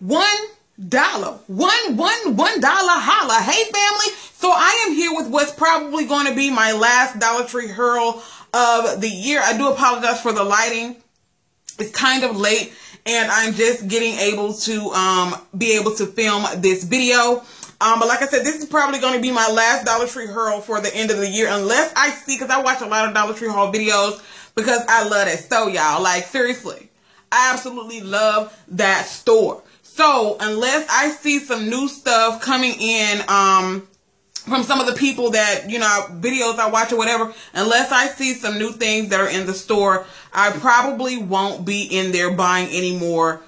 $1. $1 holla. Hey family. So I am here with what's probably going to be my last Dollar Tree haul of the year. I do apologize for the lighting. It's kind of late and I'm just getting able to be able to film this video. But like I said, this is probably going to be my last Dollar Tree haul for the end of the year, unless I see, because I watch a lot of Dollar Tree haul videos because I love that store, y'all. Like, seriously, I absolutely love that store. So unless I see some new stuff coming in from some of the people that, you know, videos I watch or whatever, unless I see some new things that are in the store, I probably won't be in there buying any more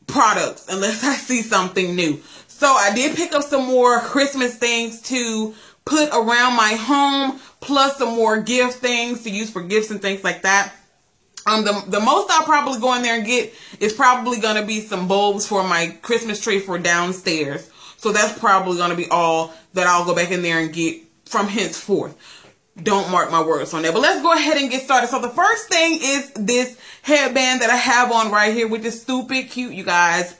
products unless I see something new. So I did pick up some more Christmas things to put around my home, plus some more gift things to use for gifts and things like that. The most I'll probably go in there and get is probably going to be some bulbs for my Christmas tree for downstairs. So that's probably going to be all that I'll go back in there and get from henceforth. Don't mark my words on that. But let's go ahead and get started. So the first thing is this headband that I have on right here, which is stupid cute, you guys.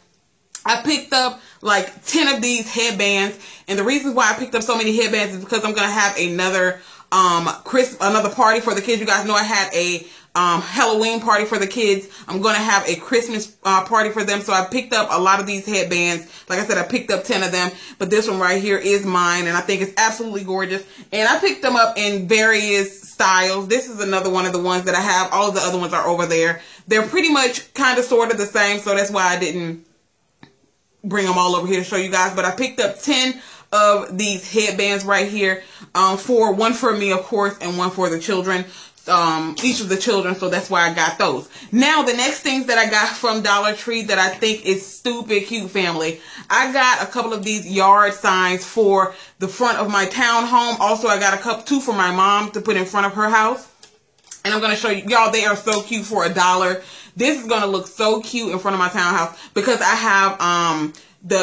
I picked up like 10 of these headbands, and the reason why I picked up so many headbands is because I'm going to have another another party for the kids. You guys know I had a Halloween party for the kids. I'm going to have a Christmas party for them, so I picked up a lot of these headbands. Like I said, I picked up 10 of them, but this one right here is mine, and I think it's absolutely gorgeous. And I picked them up in various styles. This is another one of the ones that I have. All of the other ones are over there. They're pretty much kind of sort of the same, so that's why I didn't bring them all over here to show you guys. But I picked up 10 of these headbands right here, one for me, of course, and one for the children, each of the children, so that's why I got those. Now, the next things that I got from Dollar Tree that I think is stupid cute, family, I got a couple of these yard signs for the front of my townhome. Also, I got two for my mom to put in front of her house. And I'm going to show you, y'all, they are so cute for $1. This is going to look so cute in front of my townhouse because I have,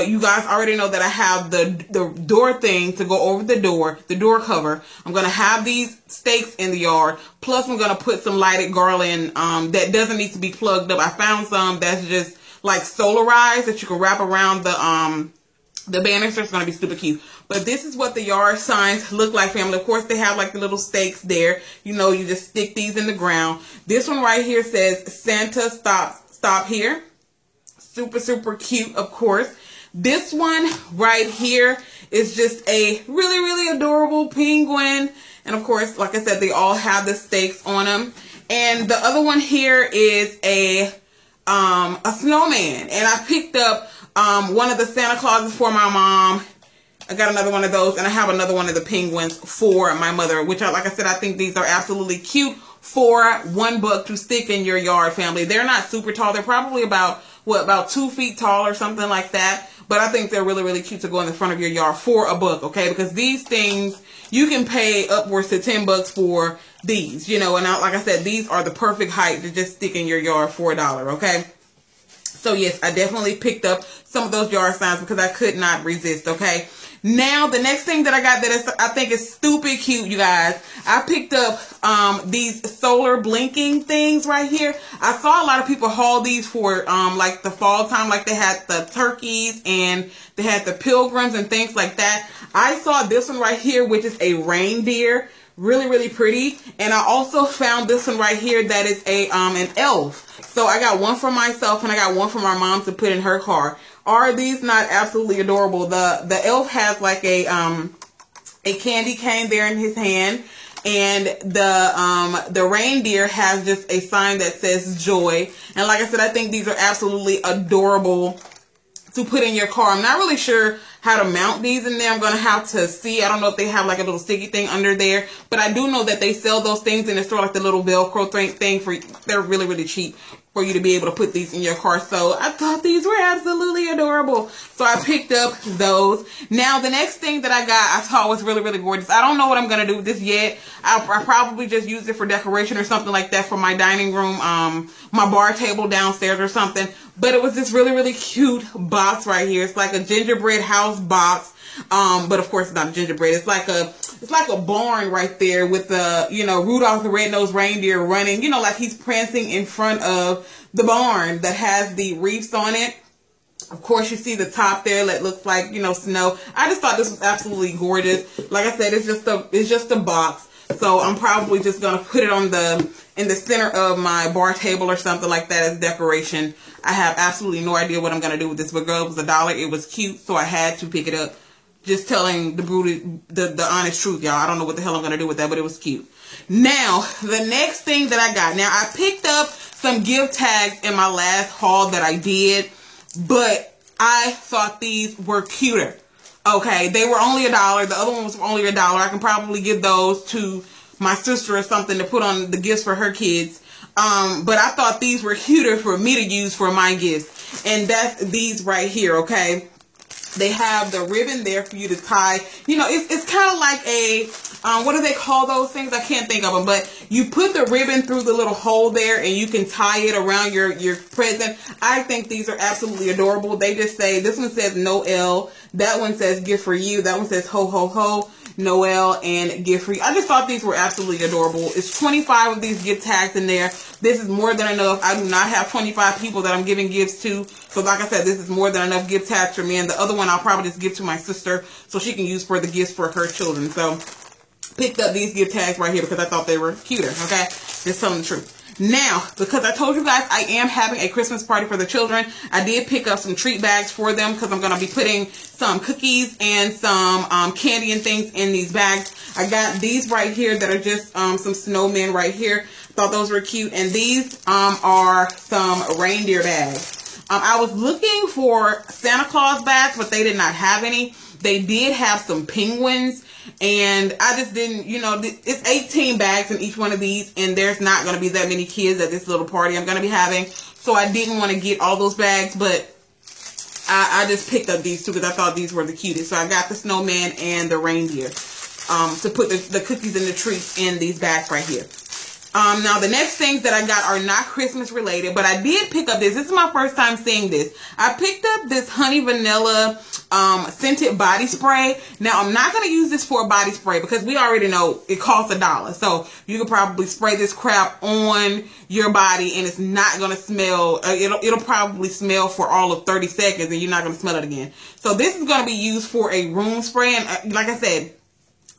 you guys already know that I have the door thing to go over the door cover. I'm going to have these stakes in the yard. Plus, I'm going to put some lighted garland, that doesn't need to be plugged up. I found some that's just like solarized that you can wrap around the banister. It's going to be super cute. But this is what the yard signs look like, family. Of course, they have like the little stakes there. You know, you just stick these in the ground. This one right here says Santa stop here. Super, super cute, of course. This one right here is just a really, really adorable penguin. And of course, like I said, they all have the stakes on them. And the other one here is a snowman. And I picked up one of the Santa Clauses for my mom. I got another one of those, and I have another one of the penguins for my mother, which, like I said, I think these are absolutely cute for $1 to stick in your yard, family. They're not super tall. They're probably about 2 feet tall or something like that. But I think they're really, really cute to go in the front of your yard for $1, okay? Because these things, you can pay upwards to $10 for these, you know. And like I said, these are the perfect height to just stick in your yard for $1, okay? So yes, I definitely picked up some of those yard signs because I could not resist, okay? Now, the next thing that I got that I think is stupid cute, you guys, I picked up these solar blinking things right here. I saw a lot of people haul these for like the fall time, like they had the turkeys and they had the pilgrims and things like that. I saw this one right here, which is a reindeer. Really, really pretty. And I also found this one right here that is an elf. So I got one for myself and I got one for my mom to put in her car. Are these not absolutely adorable? The elf has like a candy cane there in his hand, and the reindeer has just a sign that says joy. And like I said, I think these are absolutely adorable to put in your car. I'm not really sure how to mount these in there. I'm going to have to see. I don't know if they have like a little sticky thing under there, but I do know that they sell those things in the store, like the little Velcro thing they're really, really cheap for you to be able to put these in your car. So I thought these were absolutely adorable. So I picked up those. Now, the next thing that I got, I thought was really, really gorgeous. I don't know what I'm going to do with this yet. I'll probably just use it for decoration or something like that for my dining room, my bar table downstairs or something. But it was this really, really cute box right here. It's like a gingerbread house box. But of course it's not a gingerbread. It's like a barn right there with the, you know, Rudolph the Red-Nosed Reindeer running, you know, like he's prancing in front of the barn that has the wreaths on it. Of course, you see the top there that looks like, you know, snow. I just thought this was absolutely gorgeous. Like I said, it's just a box. So I'm probably just going to put it on in the center of my bar table or something like that as decoration. I have absolutely no idea what I'm going to do with this, but girl, it was $1. It was cute, so I had to pick it up. Just telling the honest truth, y'all. I don't know what the hell I'm going to do with that, but it was cute. Now, the next thing that I got. Now, I picked up some gift tags in my last haul that I did, but I thought these were cuter. Okay, they were only $1. The other one was only $1. I can probably give those to my sister or something to put on the gifts for her kids. But I thought these were cuter for me to use for my gifts. And that's these right here, okay? They have the ribbon there for you to tie. You know, it's kind of like a, what do they call those things? I can't think of them. But you put the ribbon through the little hole there and you can tie it around your present. I think these are absolutely adorable. They just say, this one says Noel. That one says gift for you. That one says ho, ho, ho. Noel and gift for you. I just thought these were absolutely adorable. It's 25 of these gift tags in there. This is more than enough. I do not have 25 people that I'm giving gifts to. So like I said, this is more than enough gift tags for me. And the other one I'll probably just give to my sister so she can use for the gifts for her children. So picked up these gift tags right here because I thought they were cuter. Okay, just telling the truth. Now, because I told you guys I am having a Christmas party for the children, I did pick up some treat bags for them because I'm going to be putting some cookies and some candy and things in these bags. I got these right here that are just some snowmen right here. Thought those were cute. And these are some reindeer bags. I was looking for Santa Claus bags, but they did not have any. They did have some penguins. And I just didn't, you know, it's 18 bags in each one of these. And there's not going to be that many kids at this little party I'm going to be having. So I didn't want to get all those bags. But I just picked up these two because I thought these were the cutest. So I got the snowman and the reindeer to put the cookies and the treats in these bags right here. Now the next things that I got are not Christmas related, but I did pick up this. This is my first time seeing this. I picked up this honey vanilla scented body spray. Now I'm not going to use this for a body spray because we already know it costs $1. So you could probably spray this crap on your body and it's not going to smell. It'll probably smell for all of 30 seconds and you're not going to smell it again. So this is going to be used for a room spray. And like I said,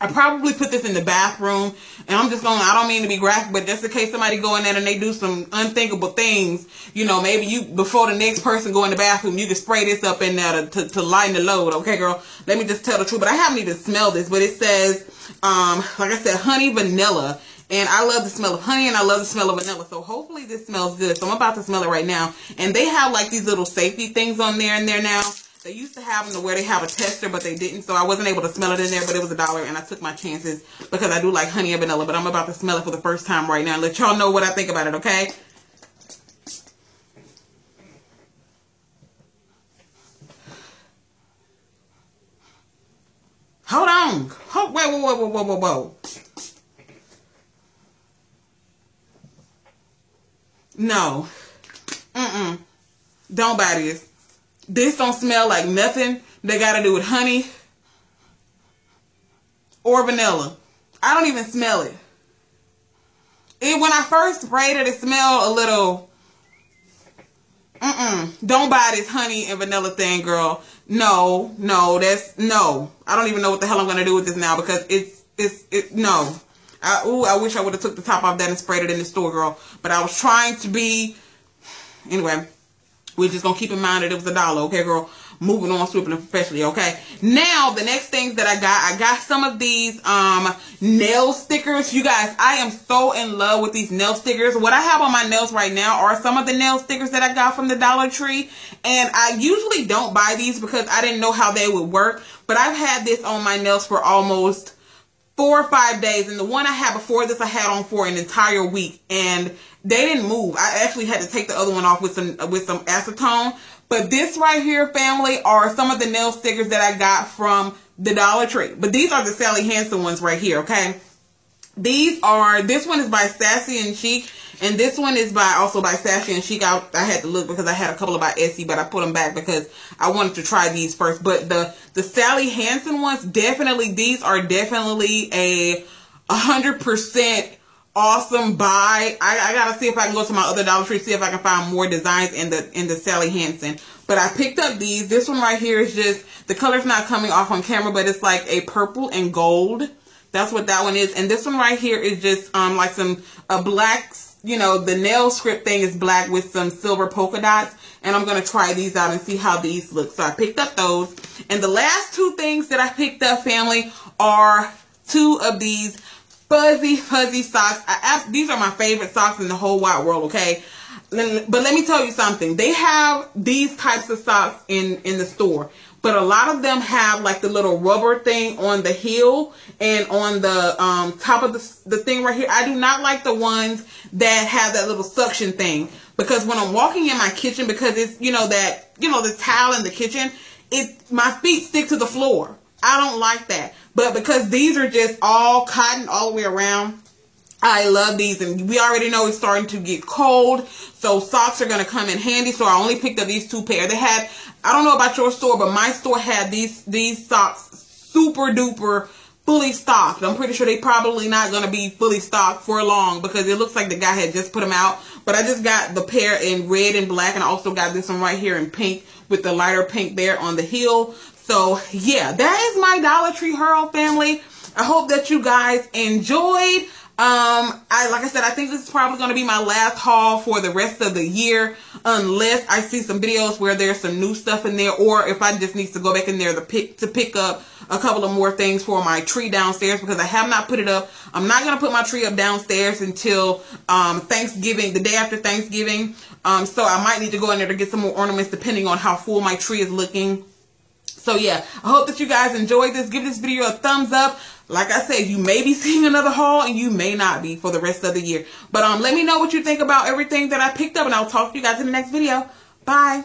I probably put this in the bathroom, and I'm just going, I don't mean to be graphic, but just in case somebody go in there and they do some unthinkable things, you know, maybe you, before the next person go in the bathroom, you can spray this up in there to lighten the load. Okay, girl, let me just tell the truth, but I haven't even smelled this, but it says, like I said, honey vanilla, and I love the smell of honey, and I love the smell of vanilla, so hopefully this smells good. So I'm about to smell it right now, and they have like these little safety things on there and there now. They used to have them to where they have a tester, but they didn't, so I wasn't able to smell it in there, but it was $1, and I took my chances because I do like honey and vanilla, but I'm about to smell it for the first time right now and let y'all know what I think about it, okay? Hold on. Whoa. No. Don't buy this. This don't smell like nothing that got to do with honey or vanilla. I don't even smell it. When I first sprayed it, it smelled a little... Don't buy this honey and vanilla thing, girl. No. I don't even know what the hell I'm going to do with this now because no. I wish I would have took the top off that and sprayed it in the store, girl. But I was trying to be... Anyway... We're just going to keep in mind that it was $1, okay, girl? Moving on swiftly and professionally, okay? Now, the next things that I got some of these nail stickers. You guys, I am so in love with these nail stickers. What I have on my nails right now are some of the nail stickers that I got from the Dollar Tree. And I usually don't buy these because I didn't know how they would work. But I've had this on my nails for almost 4 or 5 days. And the one I had before this, I had on for an entire week. And they didn't move. I actually had to take the other one off with some acetone. But this right here, family, are some of the nail stickers that I got from the Dollar Tree. But these are the Sally Hansen ones right here, okay? This one is by Sassy and Chic. And this one is also by Sassy and Chic. I had to look because I had a couple about Etsy, but I put them back because I wanted to try these first. But the Sally Hansen ones, these are definitely a 100% awesome buy. I gotta see if I can go to my other Dollar Tree, see if I can find more designs in the Sally Hansen. But I picked up these. This one right here is just, the color's not coming off on camera, but it's like a purple and gold. That's what that one is. And this one right here is just like a black, you know, the nail script thing is black with some silver polka dots. And I'm going to try these out and see how these look. So I picked up those. And the last two things that I picked up, family, are two of these fuzzy socks. These are my favorite socks in the whole wide world, okay? But let me tell you something. They have these types of socks in the store. But a lot of them have like the little rubber thing on the heel and on the top of the thing right here. I do not like the ones that have that little suction thing. Because when I'm walking in my kitchen, because it's, the towel in the kitchen, my feet stick to the floor. I don't like that. But because these are just all cotton all the way around, I love these. And we already know it's starting to get cold, so socks are going to come in handy. So I only picked up these two pair. They had, I don't know about your store, but my store had these socks super duper fully stocked. I'm pretty sure they probably not going to be fully stocked for long because it looks like the guy had just put them out. But I just got the pair in red and black, and I also got this one right here in pink with the lighter pink there on the heel. So yeah, that is my Dollar Tree haul, family. I hope that you guys enjoyed. Like I said, I think this is probably going to be my last haul for the rest of the year, unless I see some videos where there's some new stuff in there, or if I just need to go back in there to pick up a couple of more things for my tree downstairs, because I have not put it up. I'm not going to put my tree up downstairs until Thanksgiving, the day after Thanksgiving. So I might need to go in there to get some more ornaments depending on how full my tree is looking. So yeah, I hope that you guys enjoyed this. Give this video a thumbs up. Like I said, you may be seeing another haul and you may not be for the rest of the year. But let me know what you think about everything that I picked up, and I'll talk to you guys in the next video. Bye.